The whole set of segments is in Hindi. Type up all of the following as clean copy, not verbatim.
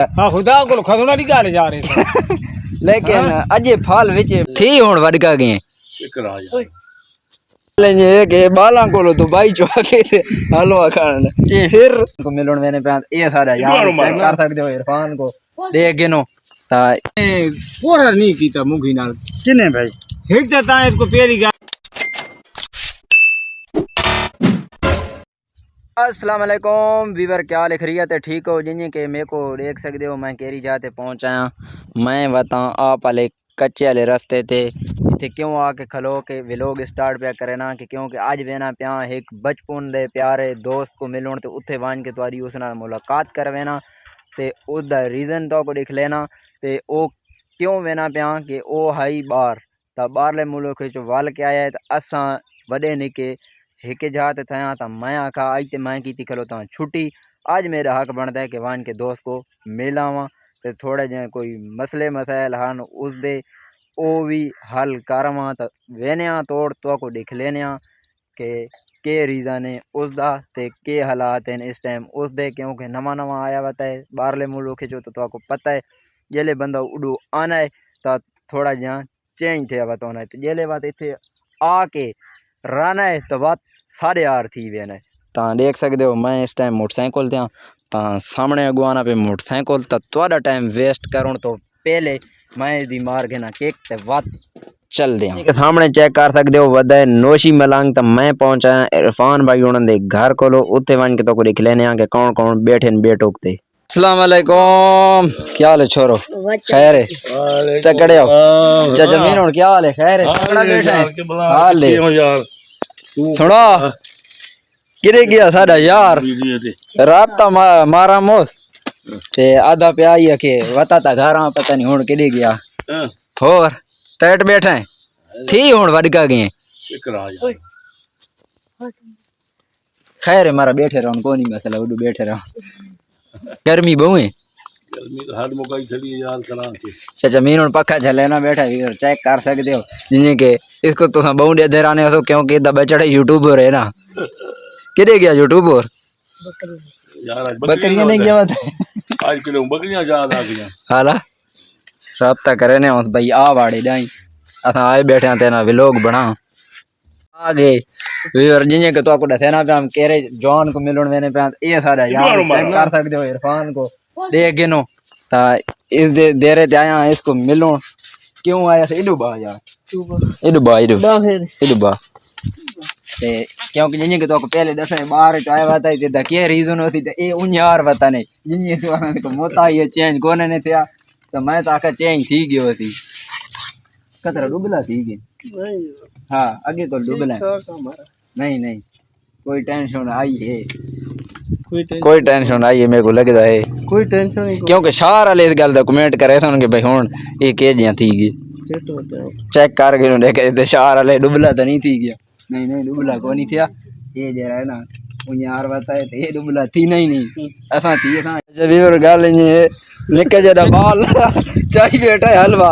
हाँ खुदा को खसोना नहीं गाले जा रहे थे लेकिन अजे फल विच थी हुन वडका गए लेंगे के बाला कोलो तो बाई चुआ के हलवा खान फिर को मिलन मैंने पे ये सारा यार चेक कर सकते हो इरफान को देख गिनो ता पूरा नहीं कीता मुखी नाल किने भाई हिट ता इसको पेरी गा। अस्सलाम वालेकुम वीवर, क्या हाल है? खैरियत है? ठीक हो? जिन्हें के मेरे को देख सकते हो मैं केरी जाते पहुँचाया मैं बता आप वाले कच्चे वाले रास्ते थे इतने क्यों आके खलो के व्लॉग स्टार्ट पे करे ना कि क्योंकि अज वेना पिया एक बचपन दे प्यारे दोस्त को मिलन तो उत्थे वन के तुहारी उस नाल मुलाकात करवेना ते उसका रीज़न तो को देख लेना ते ओ क्यों वेना पिया कि ओ हाई बार ता बाहरले मुल्क चो वल के आया तो असा वडे निके एक जात थया तो मैं आखा आज तो मैं की खलोता छुट्टी आज मेरा हक बनता है कि वन के दोस्त को मिलावा तो थोड़े जे कोई मसले मसाइल हन उस दे ओ भी हल करवा तो वेने तोड़ तो को दिख लेने के रीज़न है उसका ते के हालात हैं इस टाइम उस दे क्योंकि नवा नवा आया हुआ है बाहरले मुल्क जो तो को पता है जेले बंदा उड़ू आना है तो थोड़ा जहाँ चेंज थे बात होना है तो जेले बात इतने आके रहना है तो बात सारे यार थी वेने ता देख सकते हो मैं इस टाइम मोटरसाइकिल था ता सामने अगवाना पे मोटरसाइकिल ता थोड़ा टाइम वेस्ट करूँ तो पहले मैं दी मार के ना केक ते बात चल दे के सामने चेक कर सकते हो वधे नोशी मलंग तो मैं पहुंचा इरफान भाई उन्होंने घर को लो उत्ते वन के तो को देख लेने के कौन कौन बैठे न बैठो ते। अस्सलाम वालेकुम, क्या हाल है छोरो? खैर है तकड़े हो चाचा मीनू क्या हाल है? खैर है तकड़ा बैठा है हाल है सुनो किरे गया साडा यार राबता मारा मोस ते आधा पे आई के बताता घर पता नहीं हुन किरे गया होर टैट बैठा है थी हुन वडका गए खैर है मारा बैठे रहो कोनी मसला उडू बैठे रहो गर्मी बहु है चाचा मीनू पक्का झले ना बैठा है चेक कर सकते हो जिन्हें के इसको तो बहु देर आने हो क्योंकि बचड़े यूट्यूबर है ना किधे गया यूट्यूबर बकरियां नहीं गया आज किलो बकरियां ज्यादा आ गई हाला राब्ता करे ने भाई आ वाड़े डाई असा आए बैठे तेना व्लॉग बना आगे वीर जिन्हें के तो को दसे ना पे हम केरे जॉन को मिलन मैंने पे ये सारा यार चेक कर सकते हो इरफान को देख गिनो ता इस देरे ते आया इसको मिलो क्यों आया से इडुबा यार इडुबा इडुबा ते क्योंकि जिन्हें के तो को पहले दसे बाहर आया हुआ था ते के रीजन होती ते ए उन यार पता नहीं जिन्हें तो को मोता ये चेंज कोने ने थिया तो मैं तो आका चेंज थी गयो थी कतरा डुबला थी गई हाँ आगे को डुबला नहीं नहीं कोई टेंशन आई है कोई टेंशन आई है मेरे को लगता है कोई टेंशन नहीं क्योंकि सारा ले इस गल दा कमेंट करे थे उनके भाई हुन ये के जियां थी गई चेक कर के देखे ते सारा ले डुबला तो नहीं थी गया नहीं डुबला को नहीं थिया ये जरा है ना उन यार बताए थे ये डुबला थी नहीं ऐसा थी ऐसा जब ये गल ये निके जरा बाल चाहिए बेटा हलवा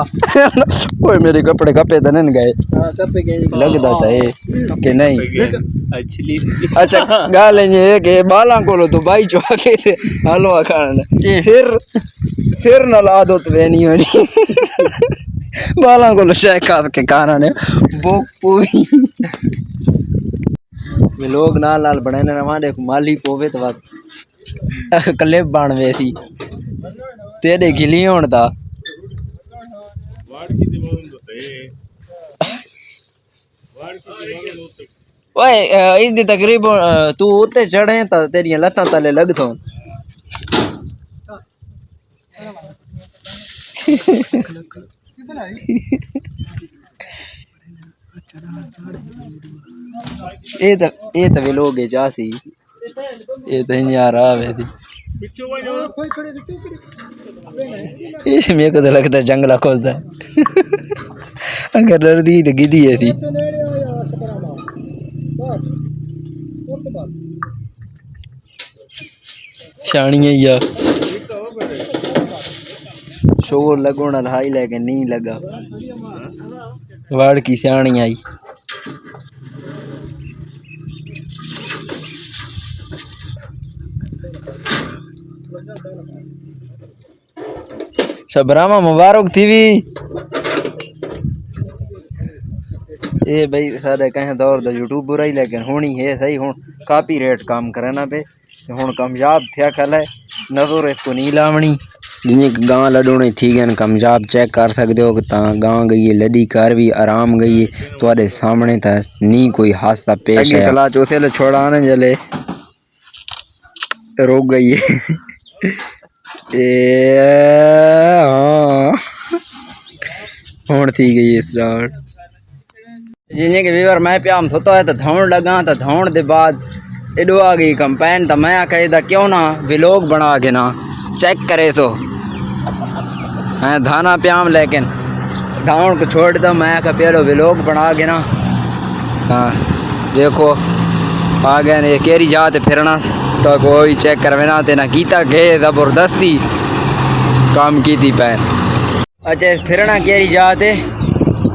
ओए मेरे कपड़े कपे तो नहीं गए हां कपे के लगदा था ये कि नहीं एक्चुअली अच्छा गल ये कि बाला कोलो तो बाई चुआ के हलवा खान फिर न ला दो तो वेनी होनी बाला कोलो शेक खा के खाना ने बोक पूरी वे लोग नाल नाल बनाने रवांडे माली पोवे तो बात क्लिप बनवे थी तेरे गिली होण दा ओए इदी तकरीबन तू उत्ते चढ़े ता तेरियां लत्तां तले लग थो ये तो वे लोग जासी ये तो यार आवे थी ये मेरे को तो लगता है जंगला खोलता है अगर डर दी तो गिदी है थी सियाणी है यार शोर लगोना लाई लेके नहीं लगा वाड़ की सियाणी आई शबरामा मुबारक थी ये भाई सारे कहें दौर दा यूट्यूब बुरा ही लेकिन होनी है सही हुन कापी रेट काम करना पे हुन कामयाब थिया खल है नजर इसको नहीं लावनी जिन्हें गां लडोने थी गए कामयाब चेक कर सकते हो कि गां गई है लड़ी कर भी आराम गई है तुम्हारे सामने था नहीं कोई हादसा पेश है कला चौथे ले छोड़ाने जले रोक गई है हाँ हुन थी गई स्टार्ट जिन्हें के व्यूअर मैं प्याम सोता है तो धौण लगा तो धौण दे बाद एडो आ गई कंपेन तो मैं आखिर क्यों ना व्लॉग बना के ना चेक करे सो मैं धाना प्याम लेकिन धौण को छोड़ दो मैं आखिर पहले व्लॉग बना के ना हाँ देखो आ गए ने केरी जाते फिरना तो कोई चेक करवेना ते ना कीता के जबरदस्ती काम की थी पैन अच्छा फिरना केरी जाते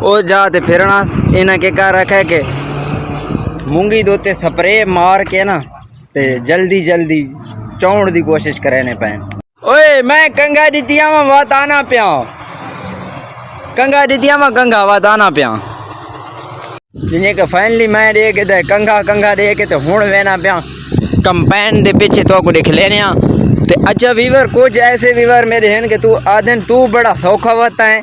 ओ जाते फिरना इन्हें के कर रखा है कि मूंगी दोते स्प्रे मार के ना ते जल्दी जल्दी चौड़ दी कोशिश करे ने पैन ओए मैं कंगा दितिया में बात आना पिया कंगा दितिया में कंगा बात आना पिया जिन्हें के फाइनली मैं दे के दे कंगा दे के तो हुण वेना पिया कंपेन दे पीछे तो को देख लेने ते अच्छा वीवर कुछ ऐसे वीवर मेरे हैं कि तू आदन तू बड़ा सौखा होता है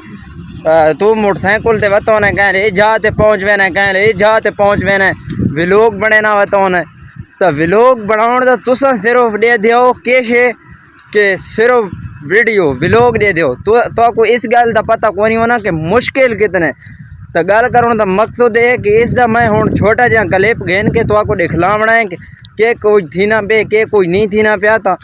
तू मोटरसाइकिल ते वतो ने कह रे जाते पहुंच वेना कह रे जाते पहुंच वेना व्लॉग बने ना वतो ने तो व्लॉग बनाउण दा तुसा सिर्फ दे दियो कैसे के सिर्फ वीडियो व्लॉग दे दियो तो को इस गल दा पता कोनी होना कि मुश्किल कितने तो गल करण दा मकसद है कि इस दा मैं हुण छोटा जिहा क्लिप घेन के तो को दिखलावना है कि कोई थी ना पे के कोई नहीं थी ना पिया था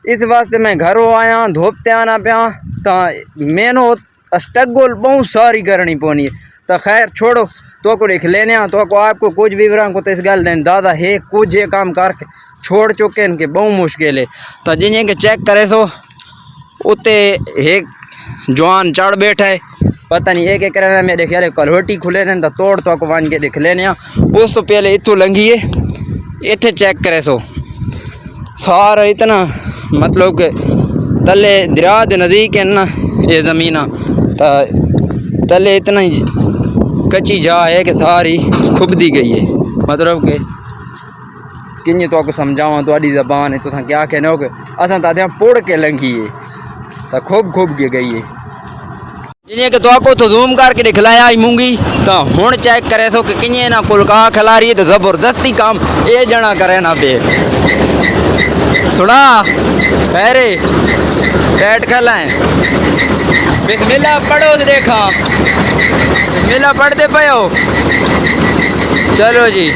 इस वास्ते मैं घरों आया धोपते आना पिया तो मैनो स्ट्रगल बहुत सारी करनी पौनी है तो खैर छोड़ो तो को देख लेने तो को आपको कुछ विवरण को तो इस गल दें दादा है कुछ ये काम करके छोड़ चुके हैं कि बहुत मुश्किल है तो जिन्हें के चेक करे सो उते एक जवान चढ़ बैठा है पता नहीं एक एक मेरे ख्याल कलहोटी खुले ने तो तोड़ तो को वन के देख लेने उस तो पहले इतों लंघी है इतने चेक करे सो सारा इतना मतलब कि तले दरिया के नज़दीक है ना ये ज़मीन तो तले इतना ही कच्ची जा है कि सारी खुबदी गई है मतलब कि किन्नी तो समझावा थोड़ी जबान है तो क्या कहने हो कि असा तो पुड़ के लंघी है तो खूब के गई है जिन्हें कि तो तो जूम करके दिखलाया मूंगी तो हुण चेक करे सो कि किन्ने ना फुलका खिला रही है तो जबरदस्ती काम ये जना करे ना पे सुना अरे बैठ खलाएं बिस्मिल्लाह पढ़ो तो देखा बिस्मिल्लाह पढ़ते पयो चलो जी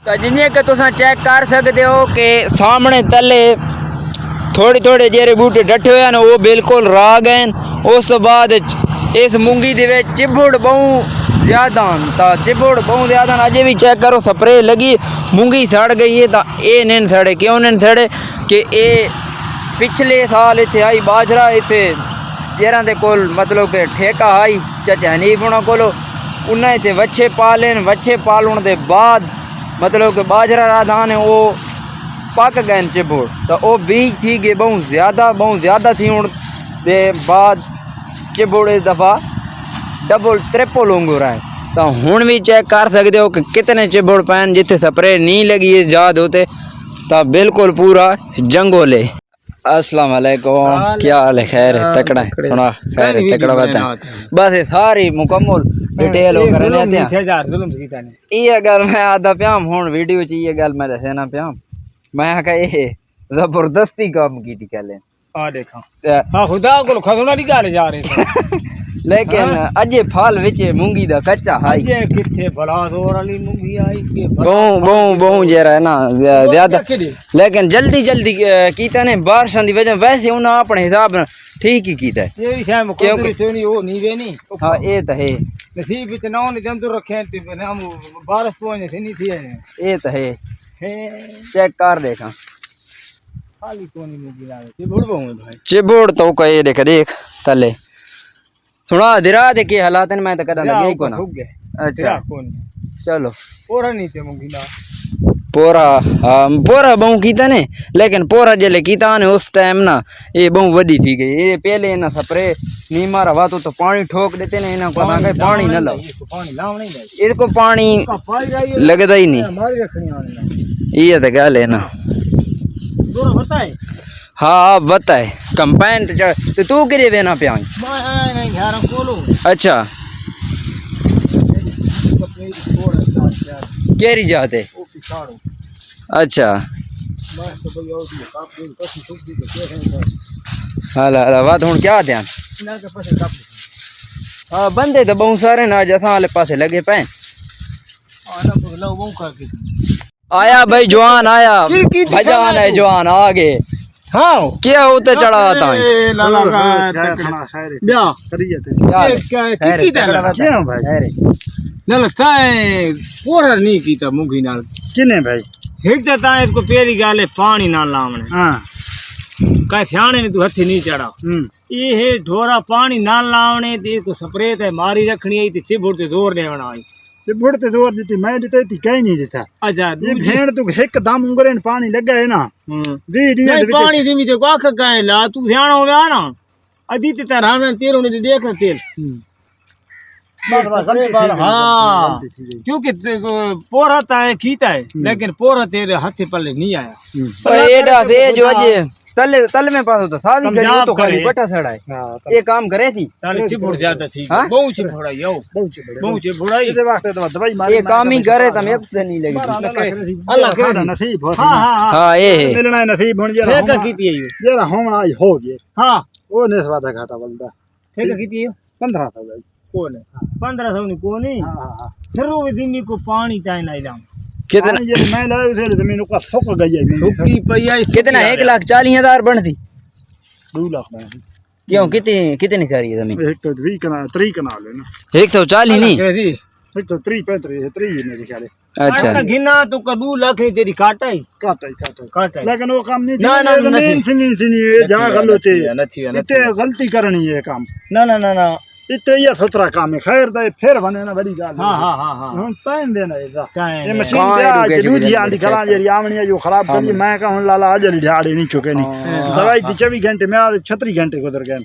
तो जिन्हें कि तुम चेक कर सकते हो कि सामने तले थोड़े जेरे बूटे डटे हुए हैं वो बिल्कुल राग हैं उस तो बाद इस मूंगी दे चिबड़ बहुत ज़्यादा तो चिबड़ बहुत ज़्यादा अजे भी चेक करो स्प्रे लगी मूंगी सड़ गई है तो ये नहीं सड़े क्यों नहीं सड़े कि ये पिछले साल इतने आई बाजरा इतने जेरा दे कोल मतलब कि ठेका आई चाचा हनीफ होना कोलो उन्हें इतने वच्छे पालन वच्छे पालण के बाद मतलब कि बाजरा रा धान है वो पक गए चिबड़ तो वो बीज थी गए बहुत ज़्यादा थी हूँ दे बाद चिबड़ इस दफ़ा डबल ट्रिपल होंगे रहा है तो हुण भी चेक कर सकते हो कि कितने चिबड़ पैन जिथे स्प्रे नहीं लगी है याद होते तो बिल्कुल पूरा जंगल है। अस्सलाम वालेकुम क्या हाल है खैर है तकड़ा है थोड़ा खैर है तकड़ा बता बस ये सारी मुकम्मल डिटेल हो करने आते हैं ये गल मैं आधा प्याम हुण वीडियो च ये गल मैं दसना प्याम मैं आखा ये जबरदस्ती काम की थी कल आ देखा हां खुदा को खसना दी गल जा रहे लेकिन अजे फल विच मूंगी दा कच्चा हाई अजे किथे भला जोर वाली मूंगी आई के बहु जरा है ना ज्यादा लेकिन जल्दी कीता ने बारिशां दी वजह वैसे उन्हें अपने हिसाब नाल ठीक ही कीता है ये शायद मुकद्दर सोनी वो नहीं वेनी हां ये तो है नसीब विच ना ने जंतु रखे ते हम बारिश पहुंचे से नहीं थी ये तो है चेक कर देखा खाली कोनी मूंगी लागे चिबड़ बहु भाई चिबड़ तो कहे देख तले सुना दिरा दे के हालात मैं तो कदा लगे को ना अच्छा चलो पोरा नहीं थे मूंगी ना पोरा पोरा बहु कीता ने लेकिन पोरा जेले कीता ने उस टाइम ना ये बहु वडी थी गई ये पहले ना स्प्रे नी मारा वा तो पानी ठोक देते ने इना को ना कहीं पानी न लाओ पानी लाव नहीं दे इसको पानी पाई लगदा ही नहीं हमारी रखनी आने ये तो गल है ना दोरा बताए हाँ बताए कंपाइन तो तू किरे वेना पे आई मैं नहीं घर खोलो अच्छा केरी जाते ओ पिछाड़ो अच्छा मैं तो भाई और भी काप दिन कसी सुख दी के है हाला हाला बात हुन क्या ध्यान ना के पास काप हाँ बंदे तो बहुत सारे ना जैसा वाले पासे लगे पे आना लो वो का के आया भाई जवान आया भजान है जवान आगे हां क्या होते चढ़ा आता है लाला का तकड़ा ब्या क्या की क्यों भाई ना लगता है पोरा नहीं कीता मुंगी नाल किने भाई एक तो ता इसको पेरी गाले पानी ना लावणे हां का ध्यान नहीं तू हथी नहीं चढ़ा ये है ढोरा पानी ना लावणे ते इसको स्प्रे ते मारी रखनी है ते चिबुड़ ते जोर देवना है ते बुढ़ते जोर दी मैं दी थी कहीं नहीं देता अच्छा ये भेड़ तो एकदम उंगरे ने पानी लग गए ना नहीं पानी दी तो काख काए ला तू ध्यान हो गया ना अदी ते तरह में तेरो ने देख तेल हाँ क्योंकि पोरा है कीता है लेकिन पोरा तेरे हाथे पल्ले नहीं आया एडा से जो अजे तल में पास होता सावी गली तो खाली बटा सड़ा है ये काम करे थी ताले चिबुड़ ज्यादा थी बहुत चिबुड़ा यो बहुत चिबुड़ा इसे वास्ते तो दवाई मार ये काम ही करे तम एक से नहीं लगी अल्लाह करे नसीब बहुत हां हां ये मिलना नसीब बन गया ठेका कीती है ये जरा होना हो गया हां वो ने स्वादा घाटा बंदा ठेका कीती है 1500 भाई कौन है 1500 नहीं कौन है हां फिर वो दिन को पानी ताई नहीं लाऊं कितना ये मैं लाया उसे जमीन को सुक गई है सुक्की पईया कितना 1,40,000 बनती 2 लाख में क्यों कितनी सारी है जमीन एक तो 3 कनाल है ना 140 नहीं एक तो 3 मेरे ख्याल है अच्छा गिना तो का 2 लाख है तेरी काटा ही काटा लेकिन वो काम नहीं ना जमीन सुनी ये जा गलते नथी इतने गलती करनी है काम ना इतने ये सोचरा काम है खैर दे फिर बने ना बड़ी गाल हां हम टाइम देना है ये टाइम मशीन पे दूधी आंटी खरा ये आमणी जो खराब करी मैं कहूं लाला आज ढाड़े नहीं चुके नहीं दवाई दी 24 घंटे में आज 36 घंटे गुजर गए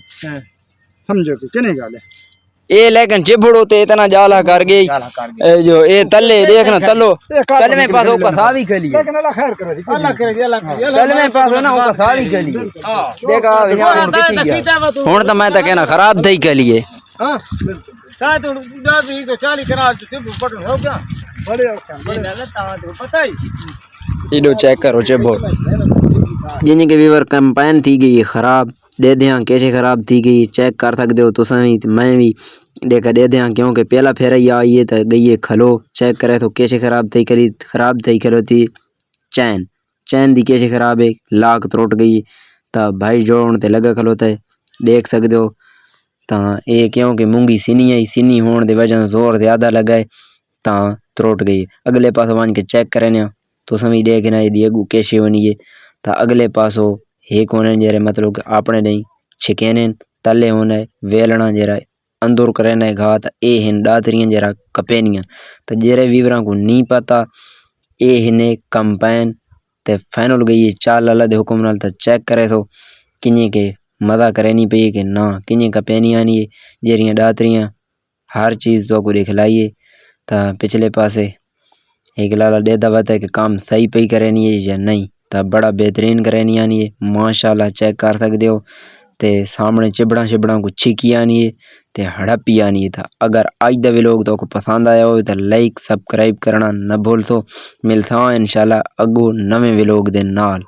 समझो कि किने गाल है ये लेकिन चिबड़ होते इतना जाला कर गई जो ये तले देखना तलो तल में पास होका सावी खली लेकिन अल्लाह खैर करे अल्लाह करे तल में पास ना होका सावी खली देखा हुन तो मैं तो कहना खराब थई खली है हां ता तो दा भी तो 40 कनाल तो बटन हो गया बड़े ये ना ता तो पता ही इडो चेक करो चेबो जिन्हें के वीवर कंपाइन थी गई खराब दे दिया कैसे खराब थी गई चेक कर सकते हो तुम भी मैं भी देखा दे दिया क्योंकि पहला फेरा ही आई है तो गई है खलो चेक करे तो कैसे खराब थी खलो थी चैन दी कैसे खराब है लाख त्रोट गई तो भाई जोड़ ते लगा खलोता है देख सकते हो तो ये क्योंकि मूंगी सीनी है सीनी होने की वजह जोर ज़्यादा लगा है तो त्रोट गई अगले पास वन के चेक करें तो समी देखना यदि अगू कैसे बनी है तो अगले पासो एक होने जरा मतलब आपने नहीं छिकेने तले होने वेलना जरा अंदर करने घात ए हिन दातरियां जरा कपेनियां तो जरे वीवरा को नहीं पता ए हिने कंपाइन ते फाइनल गई चाल अल्लाह दे हुक्म नाल तो चेक करे तो किन्ने के मदा करे नहीं पे कि ना किन्ने कपेनियां नहीं जरियां दातरियां हर चीज़ तो को दिखलाइए तो पिछले पासे एक लाला देदा बता कि काम सही पे करे नहीं है या नहीं तो बड़ा बेहतरीन करे नहीं आनी है माशाल्लाह चेक कर सकते हो ते सामने चिबड़ा को छिकी आनी है ते हड़पी आनी है था अगर आज द व्लॉग तो को पसंद आया हो तो लाइक सब्सक्राइब करना न भूल तो मिलता हूँ इंशाल्लाह अगो नवे व्लॉग दे नाल।